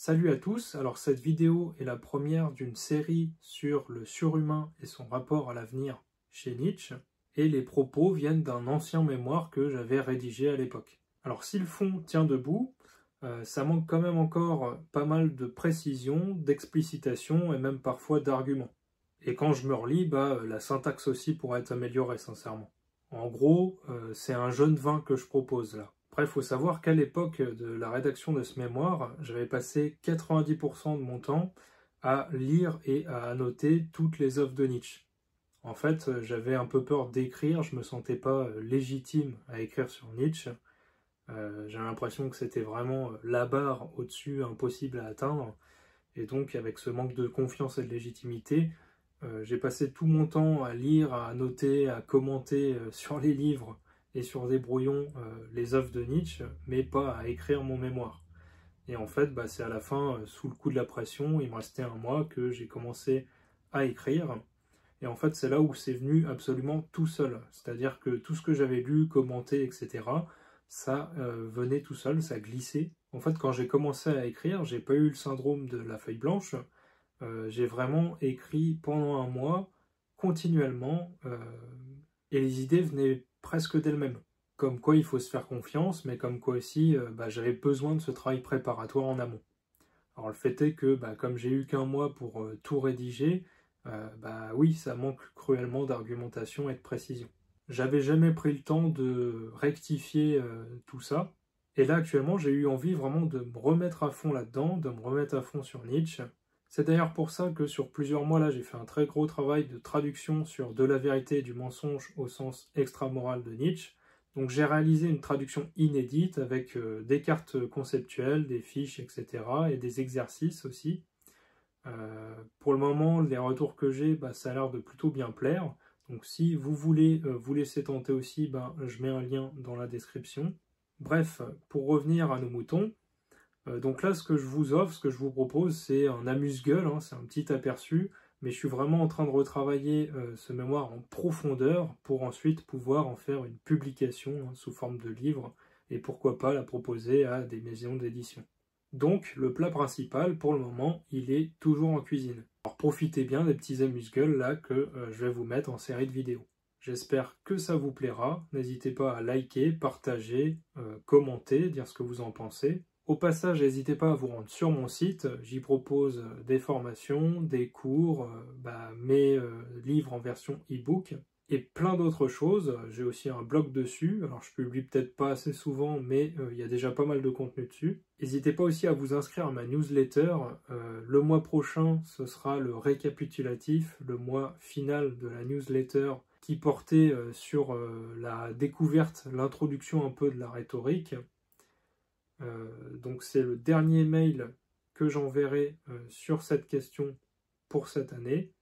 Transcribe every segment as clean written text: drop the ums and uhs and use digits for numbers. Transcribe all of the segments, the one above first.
Salut à tous, alors cette vidéo est la première d'une série sur le surhumain et son rapport à l'avenir chez Nietzsche, et les propos viennent d'un ancien mémoire que j'avais rédigé à l'époque. Alors si le fond tient debout, ça manque quand même encore pas mal de précision, d'explicitation et même parfois d'arguments. Et quand je me relis, la syntaxe aussi pourrait être améliorée sincèrement. En gros, c'est un jeune vin que je propose là. Après, il faut savoir qu'à l'époque de la rédaction de ce mémoire, j'avais passé 90% de mon temps à lire et à annoter toutes les œuvres de Nietzsche. En fait, j'avais un peu peur d'écrire, je me sentais pas légitime à écrire sur Nietzsche. J'avais l'impression que c'était vraiment la barre au-dessus, impossible à atteindre. Et donc, avec ce manque de confiance et de légitimité, j'ai passé tout mon temps à lire, à annoter, à commenter sur les livres et sur des brouillons les œuvres de Nietzsche, mais pas à écrire mon mémoire. Et en fait, c'est à la fin, sous le coup de la pression, il me restait un mois que j'ai commencé à écrire. Et en fait, c'est là où c'est venu absolument tout seul. C'est-à-dire que tout ce que j'avais lu, commenté, etc., ça venait tout seul, ça glissait. En fait, quand j'ai commencé à écrire, j'ai pas eu le syndrome de la feuille blanche. J'ai vraiment écrit pendant un mois, continuellement, et les idées venaient presque d'elles-mêmes. Comme quoi il faut se faire confiance, mais comme quoi aussi j'avais besoin de ce travail préparatoire en amont. Alors le fait est que comme j'ai eu qu'un mois pour tout rédiger, oui, ça manque cruellement d'argumentation et de précision. J'avais jamais pris le temps de rectifier tout ça, et là actuellement j'ai eu envie vraiment de me remettre à fond là-dedans, de me remettre à fond sur Nietzsche. C'est d'ailleurs pour ça que sur plusieurs mois là j'ai fait un très gros travail de traduction sur De la vérité et du mensonge au sens extramoral de Nietzsche. Donc j'ai réalisé une traduction inédite avec des cartes conceptuelles, des fiches, etc. et des exercices aussi. Pour le moment, les retours que j'ai, ça a l'air de plutôt bien plaire. Donc si vous voulez vous laisser tenter aussi, je mets un lien dans la description. Bref, pour revenir à nos moutons, donc là ce que je vous offre, ce que je vous propose, c'est un amuse-gueule, hein, c'est un petit aperçu, mais je suis vraiment en train de retravailler ce mémoire en profondeur pour ensuite pouvoir en faire une publication sous forme de livre, et pourquoi pas la proposer à des maisons d'édition. Donc le plat principal, pour le moment, il est toujours en cuisine. Alors profitez bien des petits amuse-gueules là que je vais vous mettre en série de vidéos. J'espère que ça vous plaira. N'hésitez pas à liker, partager, commenter, dire ce que vous en pensez. Au passage, n'hésitez pas à vous rendre sur mon site. J'y propose des formations, des cours, mes livres en version e-book et plein d'autres choses. J'ai aussi un blog dessus. Alors je publie peut-être pas assez souvent, mais il y a déjà pas mal de contenu dessus. N'hésitez pas aussi à vous inscrire à ma newsletter. Le mois prochain, ce sera le récapitulatif, le mois final de la newsletter qui portait sur la découverte, l'introduction un peu de la rhétorique. Donc c'est le dernier mail que j'enverrai sur cette question pour cette année.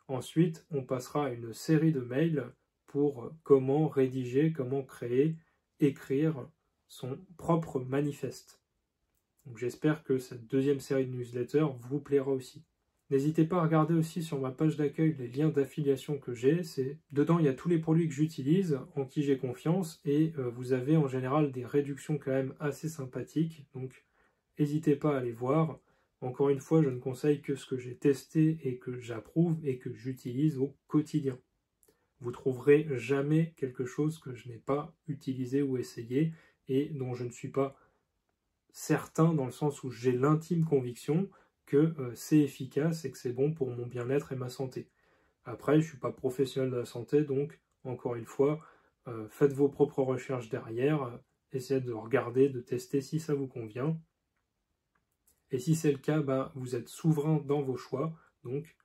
Ensuite, on passera à une série de mails pour comment rédiger, comment créer, écrire son propre manifeste. Donc j'espère que cette deuxième série de newsletters vous plaira aussi. N'hésitez pas à regarder aussi sur ma page d'accueil les liens d'affiliation que j'ai. Dedans, il y a tous les produits que j'utilise, en qui j'ai confiance, et vous avez en général des réductions quand même assez sympathiques. Donc, n'hésitez pas à aller voir. Encore une fois, je ne conseille que ce que j'ai testé et que j'approuve et que j'utilise au quotidien. Vous trouverez jamais quelque chose que je n'ai pas utilisé ou essayé et dont je ne suis pas certain dans le sens où j'ai l'intime conviction que c'est efficace et que c'est bon pour mon bien-être et ma santé. Après, je ne suis pas professionnel de la santé, donc, encore une fois, faites vos propres recherches derrière, essayez de regarder, de tester si ça vous convient. Et si c'est le cas, vous êtes souverain dans vos choix, donc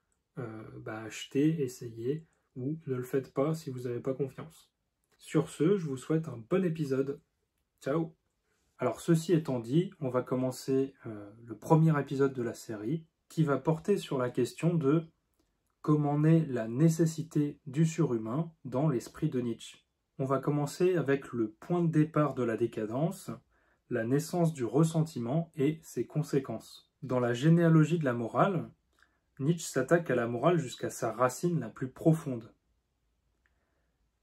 achetez, essayez, ou ne le faites pas si vous n'avez pas confiance. Sur ce, je vous souhaite un bon épisode. Ciao! Alors ceci étant dit, on va commencer le premier épisode de la série qui va porter sur la question de comment naît la nécessité du surhumain dans l'esprit de Nietzsche. On va commencer avec le point de départ de la décadence, la naissance du ressentiment et ses conséquences. Dans la généalogie de la morale, Nietzsche s'attaque à la morale jusqu'à sa racine la plus profonde.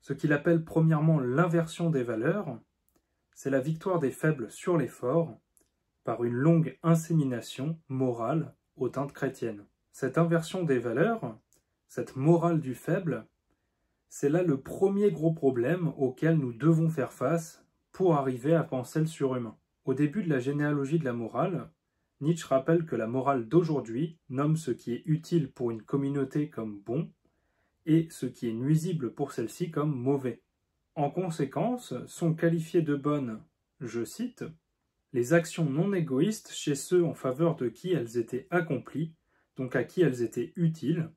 Ce qu'il appelle premièrement l'inversion des valeurs, c'est la victoire des faibles sur les forts, par une longue insémination morale aux teintes chrétiennes. Cette inversion des valeurs, cette morale du faible, c'est là le premier gros problème auquel nous devons faire face pour arriver à penser le surhumain. Au début de la généalogie de la morale, Nietzsche rappelle que la morale d'aujourd'hui nomme ce qui est utile pour une communauté comme bon et ce qui est nuisible pour celle-ci comme mauvais. En conséquence, sont qualifiées de bonnes, je cite, les actions non égoïstes chez ceux en faveur de qui elles étaient accomplies, donc à qui elles étaient utiles.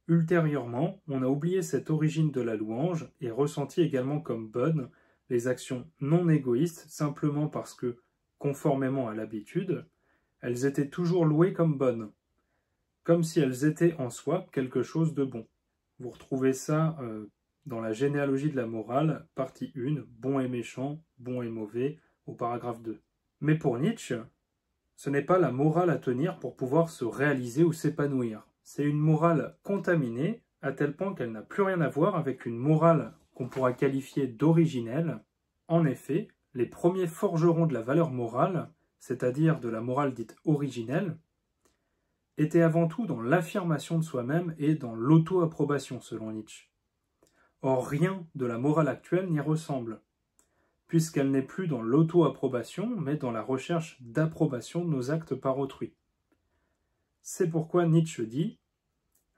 Ultérieurement, on a oublié cette origine de la louange et ressenti également comme bonnes les actions non égoïstes simplement parce que, conformément à l'habitude, elles étaient toujours louées comme bonnes, comme si elles étaient en soi quelque chose de bon. Vous retrouvez ça dans la généalogie de la morale, partie 1, bon et méchant, bon et mauvais, au paragraphe 2. Mais pour Nietzsche, ce n'est pas la morale à tenir pour pouvoir se réaliser ou s'épanouir. C'est une morale contaminée à tel point qu'elle n'a plus rien à voir avec une morale qu'on pourra qualifier d'originelle. En effet, les premiers forgerons de la valeur morale, c'est-à-dire de la morale dite originelle, étaient avant tout dans l'affirmation de soi-même et dans l'auto-approbation, selon Nietzsche. Or, rien de la morale actuelle n'y ressemble, puisqu'elle n'est plus dans l'auto-approbation, mais dans la recherche d'approbation de nos actes par autrui. C'est pourquoi Nietzsche dit,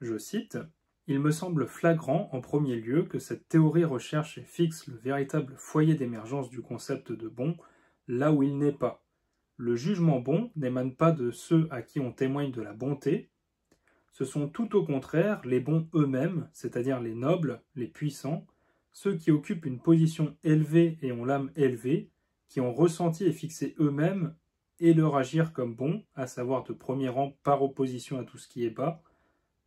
je cite, « Il me semble flagrant, en premier lieu, que cette théorie recherche et fixe le véritable foyer d'émergence du concept de bon, là où il n'est pas. Le jugement bon n'émane pas de ceux à qui on témoigne de la bonté, ce sont tout au contraire les bons eux-mêmes, c'est-à-dire les nobles, les puissants, ceux qui occupent une position élevée et ont l'âme élevée, qui ont ressenti et fixé eux-mêmes et leur agir comme bons, à savoir de premier rang par opposition à tout ce qui est bas,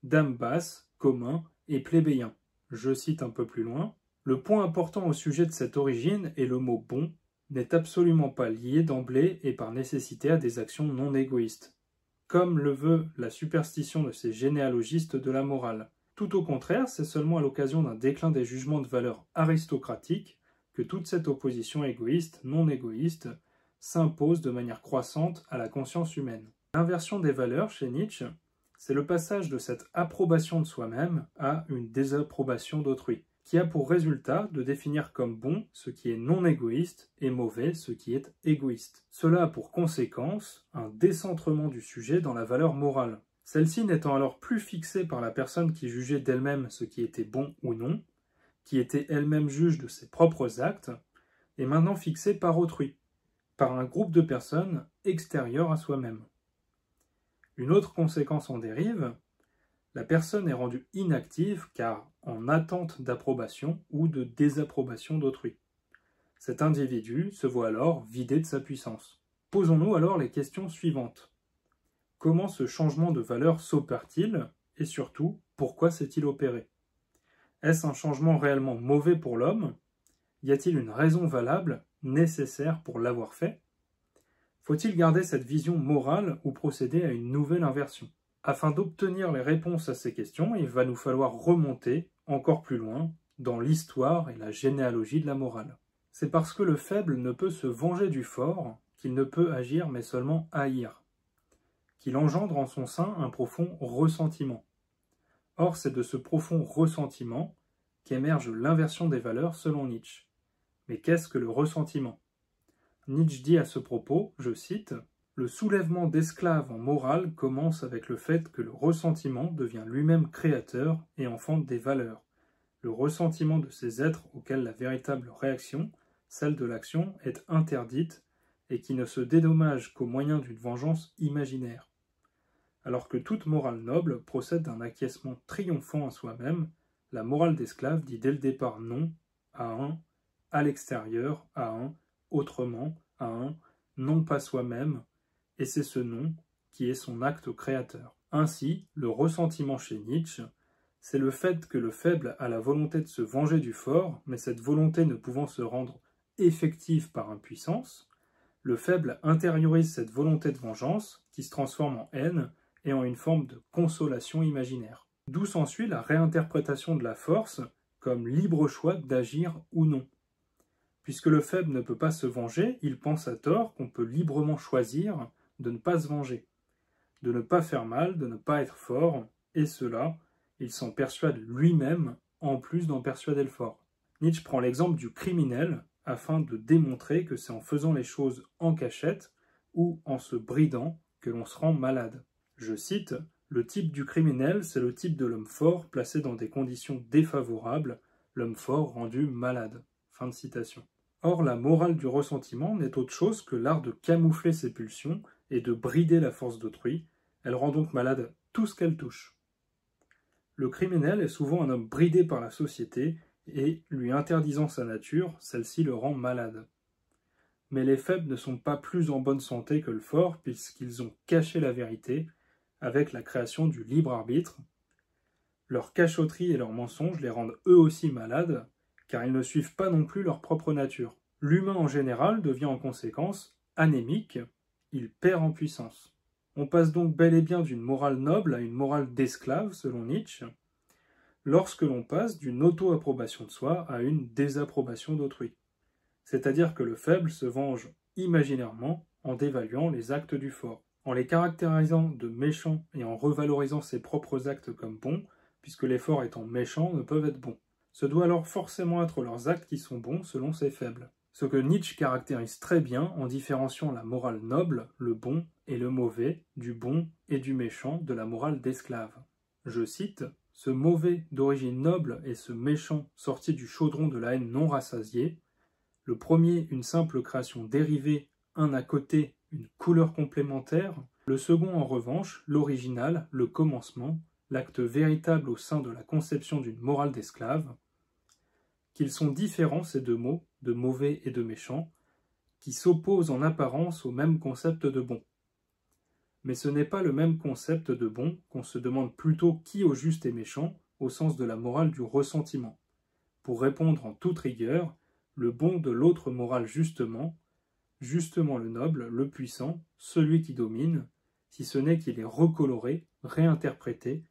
d'âme basse, commun et plébéien. » Je cite un peu plus loin. Le point important au sujet de cette origine est le mot « bon » n'est absolument pas lié d'emblée et par nécessité à des actions non égoïstes, comme le veut la superstition de ces généalogistes de la morale. Tout au contraire, c'est seulement à l'occasion d'un déclin des jugements de valeur aristocratiques que toute cette opposition égoïste, non égoïste, s'impose de manière croissante à la conscience humaine. L'inversion des valeurs, chez Nietzsche, c'est le passage de cette approbation de soi-même à une désapprobation d'autrui, qui a pour résultat de définir comme bon ce qui est non égoïste et mauvais ce qui est égoïste. Cela a pour conséquence un décentrement du sujet dans la valeur morale. Celle-ci n'étant alors plus fixée par la personne qui jugeait d'elle-même ce qui était bon ou non, qui était elle-même juge de ses propres actes, est maintenant fixée par autrui, par un groupe de personnes extérieures à soi-même. Une autre conséquence en dérive, la personne est rendue inactive car en attente d'approbation ou de désapprobation d'autrui. Cet individu se voit alors vidé de sa puissance. Posons-nous alors les questions suivantes. Comment ce changement de valeur s'opère-t-il et surtout, pourquoi s'est-il opéré? Est-ce un changement réellement mauvais pour l'homme? Y a-t-il une raison valable, nécessaire pour l'avoir fait? Faut-il garder cette vision morale ou procéder à une nouvelle inversion? Afin d'obtenir les réponses à ces questions, il va nous falloir remonter encore plus loin dans l'histoire et la généalogie de la morale. C'est parce que le faible ne peut se venger du fort qu'il ne peut agir mais seulement haïr, qu'il engendre en son sein un profond ressentiment. Or, c'est de ce profond ressentiment qu'émerge l'inversion des valeurs selon Nietzsche. Mais qu'est-ce que le ressentiment? Nietzsche dit à ce propos, je cite, « Le soulèvement d'esclaves en morale commence avec le fait que le ressentiment devient lui-même créateur et enfante des valeurs. Le ressentiment de ces êtres auxquels la véritable réaction, celle de l'action, est interdite et qui ne se dédommage qu'au moyen d'une vengeance imaginaire. Alors que toute morale noble procède d'un acquiescement triomphant à soi-même, la morale d'esclave dit dès le départ non à un, à l'extérieur, à un, autrement, à un, non pas soi-même, et c'est ce non qui est son acte créateur. Ainsi, le ressentiment chez Nietzsche, c'est le fait que le faible a la volonté de se venger du fort, mais cette volonté ne pouvant se rendre effective par impuissance, le faible intériorise cette volonté de vengeance qui se transforme en haine et en une forme de consolation imaginaire. D'où s'ensuit la réinterprétation de la force comme libre choix d'agir ou non. Puisque le faible ne peut pas se venger, il pense à tort qu'on peut librement choisir de ne pas se venger, de ne pas faire mal, de ne pas être fort, et cela, il s'en persuade lui-même, en plus d'en persuader le fort. Nietzsche prend l'exemple du criminel afin de démontrer que c'est en faisant les choses en cachette ou en se bridant que l'on se rend malade. Je cite, « Le type du criminel, c'est le type de l'homme fort placé dans des conditions défavorables, l'homme fort rendu malade. » Fin de citation. Or, la morale du ressentiment n'est autre chose que l'art de camoufler ses pulsions et de brider la force d'autrui. Elle rend donc malade tout ce qu'elle touche. Le criminel est souvent un homme bridé par la société et, lui interdisant sa nature, celle-ci le rend malade. Mais les faibles ne sont pas plus en bonne santé que le fort puisqu'ils ont caché la vérité avec la création du libre arbitre. Leur cachotterie et leurs mensonges les rendent eux aussi malades, car ils ne suivent pas non plus leur propre nature. L'humain en général devient en conséquence anémique, il perd en puissance. On passe donc bel et bien d'une morale noble à une morale d'esclave, selon Nietzsche, lorsque l'on passe d'une auto-approbation de soi à une désapprobation d'autrui. C'est-à-dire que le faible se venge imaginairement en dévaluant les actes du fort, en les caractérisant de méchants et en revalorisant ses propres actes comme bons, puisque les forts étant méchants ne peuvent être bons. Ce doit alors forcément être leurs actes qui sont bons selon ces faibles. Ce que Nietzsche caractérise très bien en différenciant la morale noble, le bon et le mauvais, du bon et du méchant de la morale d'esclave. Je cite, « Ce mauvais d'origine noble et ce méchant sorti du chaudron de la haine non rassasiée, le premier une simple création dérivée, un à côté, une couleur complémentaire, le second en revanche, l'original, le commencement, l'acte véritable au sein de la conception d'une morale d'esclave, qu'ils sont différents ces deux mots, de mauvais et de méchant, qui s'opposent en apparence au même concept de bon. Mais ce n'est pas le même concept de bon qu'on se demande plutôt qui au juste est méchant, au sens de la morale du ressentiment. Pour répondre en toute rigueur, le bon de l'autre morale justement le noble, le puissant, celui qui domine, si ce n'est qu'il est recoloré, réinterprété,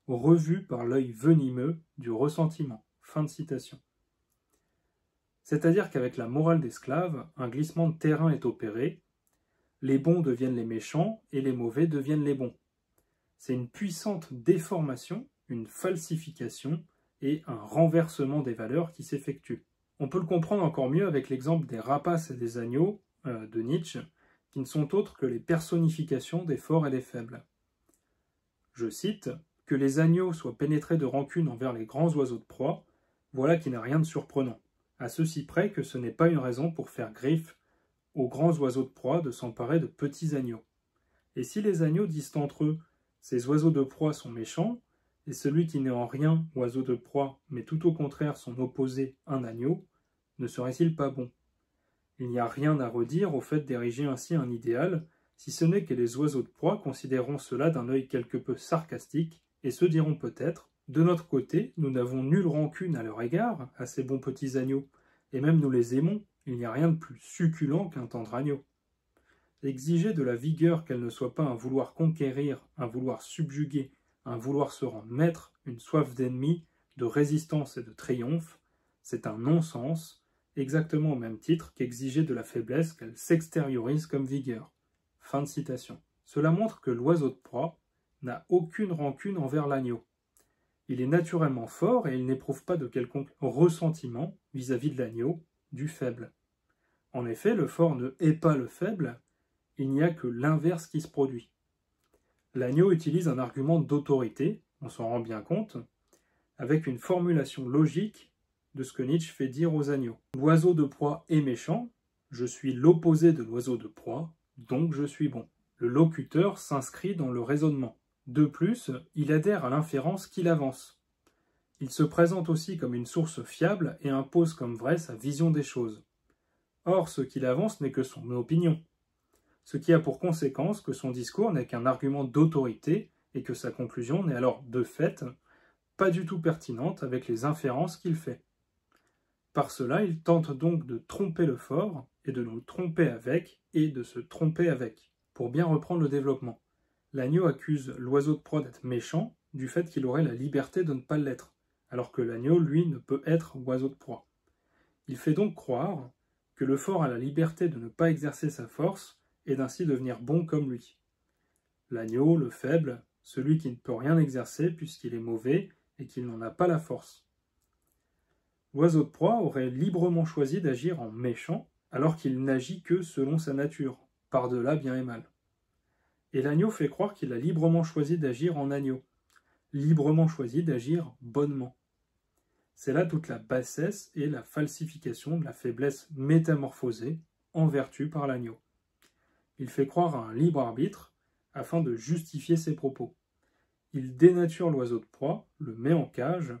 revu par l'œil venimeux du ressentiment. Fin de citation. C'est-à-dire qu'avec la morale d'esclave, un glissement de terrain est opéré, les bons deviennent les méchants et les mauvais deviennent les bons. C'est une puissante déformation, une falsification et un renversement des valeurs qui s'effectuent. On peut le comprendre encore mieux avec l'exemple des rapaces et des agneaux de Nietzsche, qui ne sont autres que les personnifications des forts et des faibles. Je cite, « Que les agneaux soient pénétrés de rancune envers les grands oiseaux de proie, voilà qui n'a rien de surprenant, à ceci près que ce n'est pas une raison pour faire griffe aux grands oiseaux de proie de s'emparer de petits agneaux. Et si les agneaux disent entre eux, ces oiseaux de proie sont méchants, et celui qui n'est en rien oiseau de proie, mais tout au contraire son opposé, un agneau, ne serait-il pas bon? Il n'y a rien à redire au fait d'ériger ainsi un idéal, si ce n'est que les oiseaux de proie considéreront cela d'un œil quelque peu sarcastique, et se diront peut-être, de notre côté, nous n'avons nulle rancune à leur égard, à ces bons petits agneaux, et même nous les aimons, il n'y a rien de plus succulent qu'un tendre agneau. Exiger de la vigueur qu'elle ne soit pas un vouloir conquérir, un vouloir subjuguer, un vouloir se rendre maître, une soif d'ennemi, de résistance et de triomphe, c'est un non-sens, exactement au même titre qu'exiger de la faiblesse qu'elle s'extériorise comme vigueur. Fin de citation. Cela montre que l'oiseau de proie n'a aucune rancune envers l'agneau. Il est naturellement fort et il n'éprouve pas de quelconque ressentiment vis-à-vis de l'agneau, du faible. En effet, le fort ne hait pas le faible, il n'y a que l'inverse qui se produit. L'agneau utilise un argument d'autorité, on s'en rend bien compte, avec une formulation logique de ce que Nietzsche fait dire aux agneaux. L'oiseau de proie est méchant, je suis l'opposé de l'oiseau de proie, donc je suis bon. Le locuteur s'inscrit dans le raisonnement. De plus, il adhère à l'inférence qu'il avance. Il se présente aussi comme une source fiable et impose comme vraie sa vision des choses. Or, ce qu'il avance n'est que son opinion, ce qui a pour conséquence que son discours n'est qu'un argument d'autorité et que sa conclusion n'est alors, de fait, pas du tout pertinente avec les inférences qu'il fait. Par cela, il tente donc de tromper le fort, et de nous tromper avec, et de se tromper avec. Pour bien reprendre le développement, l'agneau accuse l'oiseau de proie d'être méchant du fait qu'il aurait la liberté de ne pas l'être, alors que l'agneau, lui, ne peut être oiseau de proie. Il fait donc croire que le fort a la liberté de ne pas exercer sa force et d'ainsi devenir bon comme lui. L'agneau, le faible, celui qui ne peut rien exercer puisqu'il est mauvais et qu'il n'en a pas la force. L'oiseau de proie aurait librement choisi d'agir en méchant alors qu'il n'agit que selon sa nature, par-delà bien et mal. Et l'agneau fait croire qu'il a librement choisi d'agir en agneau, librement choisi d'agir bonnement. C'est là toute la bassesse et la falsification de la faiblesse métamorphosée en vertu par l'agneau. Il fait croire à un libre arbitre afin de justifier ses propos. Il dénature l'oiseau de proie, le met en cage,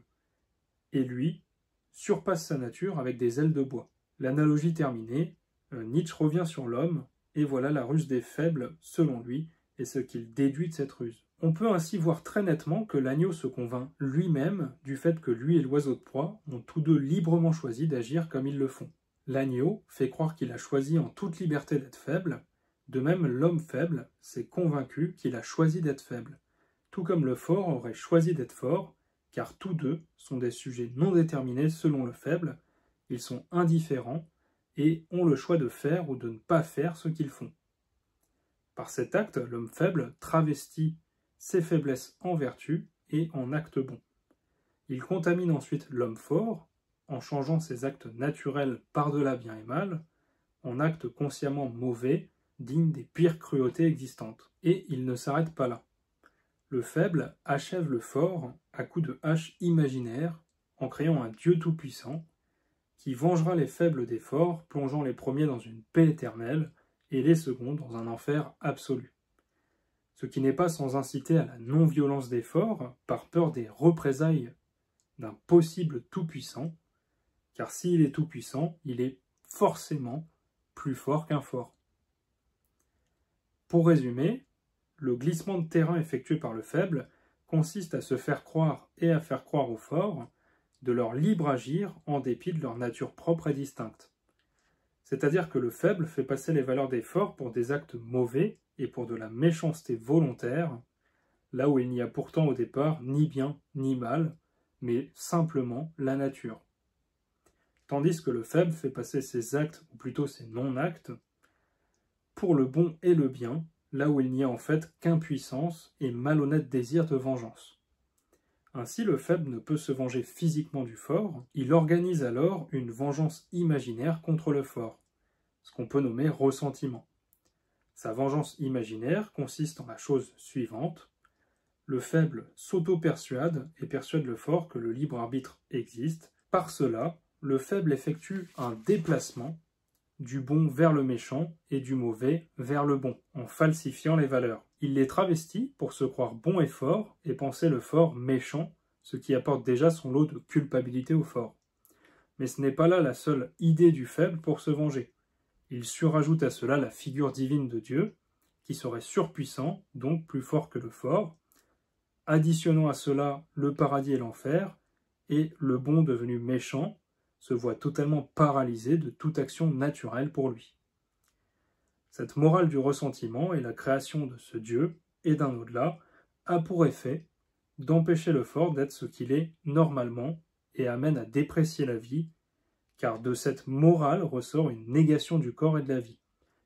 et lui surpasse sa nature avec des ailes de bois. L'analogie terminée, Nietzsche revient sur l'homme, et voilà la ruse des faibles, selon lui, et ce qu'il déduit de cette ruse. On peut ainsi voir très nettement que l'agneau se convainc lui-même du fait que lui et l'oiseau de proie ont tous deux librement choisi d'agir comme ils le font. L'agneau fait croire qu'il a choisi en toute liberté d'être faible, de même l'homme faible s'est convaincu qu'il a choisi d'être faible, tout comme le fort aurait choisi d'être fort, car tous deux sont des sujets non déterminés selon le faible, ils sont indifférents et ont le choix de faire ou de ne pas faire ce qu'ils font. Par cet acte, l'homme faible travestit ses faiblesses en vertu et en actes bons. Il contamine ensuite l'homme fort en changeant ses actes naturels par-delà bien et mal en actes consciemment mauvais, dignes des pires cruautés existantes. Et il ne s'arrête pas là. Le faible achève le fort à coups de hache imaginaire en créant un Dieu tout-puissant qui vengera les faibles des forts, plongeant les premiers dans une paix éternelle et les seconds dans un enfer absolu. Ce qui n'est pas sans inciter à la non-violence des forts par peur des représailles d'un possible tout-puissant, car s'il est tout-puissant, il est forcément plus fort qu'un fort. Pour résumer, le glissement de terrain effectué par le faible consiste à se faire croire et à faire croire aux forts de leur libre agir en dépit de leur nature propre et distincte. C'est-à-dire que le faible fait passer les valeurs des forts pour des actes mauvais et pour de la méchanceté volontaire, là où il n'y a pourtant au départ ni bien ni mal, mais simplement la nature. Tandis que le faible fait passer ses actes, ou plutôt ses non-actes, pour le bon et le bien, là où il n'y a en fait qu'impuissance et malhonnête désir de vengeance. Ainsi, le faible ne peut se venger physiquement du fort, il organise alors une vengeance imaginaire contre le fort, ce qu'on peut nommer ressentiment. Sa vengeance imaginaire consiste en la chose suivante. Le faible s'auto-persuade et persuade le fort que le libre arbitre existe. Par cela, le faible effectue un déplacement du bon vers le méchant et du mauvais vers le bon, en falsifiant les valeurs. Il les travestit pour se croire bon et fort et penser le fort méchant, ce qui apporte déjà son lot de culpabilité au fort. Mais ce n'est pas là la seule idée du faible pour se venger. Il surajoute à cela la figure divine de Dieu, qui serait surpuissant, donc plus fort que le fort, additionnant à cela le paradis et l'enfer, et le bon devenu méchant se voit totalement paralysé de toute action naturelle pour lui. Cette morale du ressentiment et la création de ce Dieu et d'un au-delà a pour effet d'empêcher le fort d'être ce qu'il est normalement et amène à déprécier la vie, car de cette morale ressort une négation du corps et de la vie,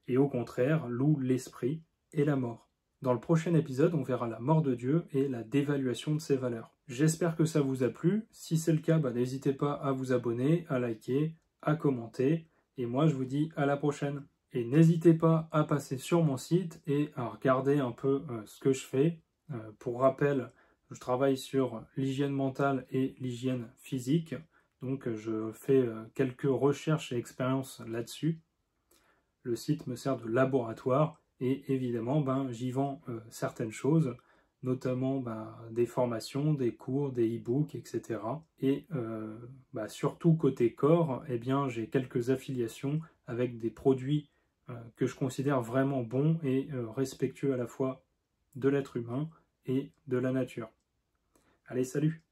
et au contraire loue l'esprit et la mort. Dans le prochain épisode, on verra la mort de Dieu et la dévaluation de ses valeurs. J'espère que ça vous a plu. Si c'est le cas, n'hésitez pas à vous abonner, à liker, à commenter. Et moi, je vous dis à la prochaine. Et n'hésitez pas à passer sur mon site et à regarder un peu ce que je fais. Pour rappel, je travaille sur l'hygiène mentale et l'hygiène physique. Donc, je fais quelques recherches et expériences là-dessus. Le site me sert de laboratoire. Et évidemment, j'y vends certaines choses, notamment des formations, des cours, des e-books, etc. Et surtout côté corps, j'ai quelques affiliations avec des produits que je considère vraiment bons et respectueux à la fois de l'être humain et de la nature. Allez, salut!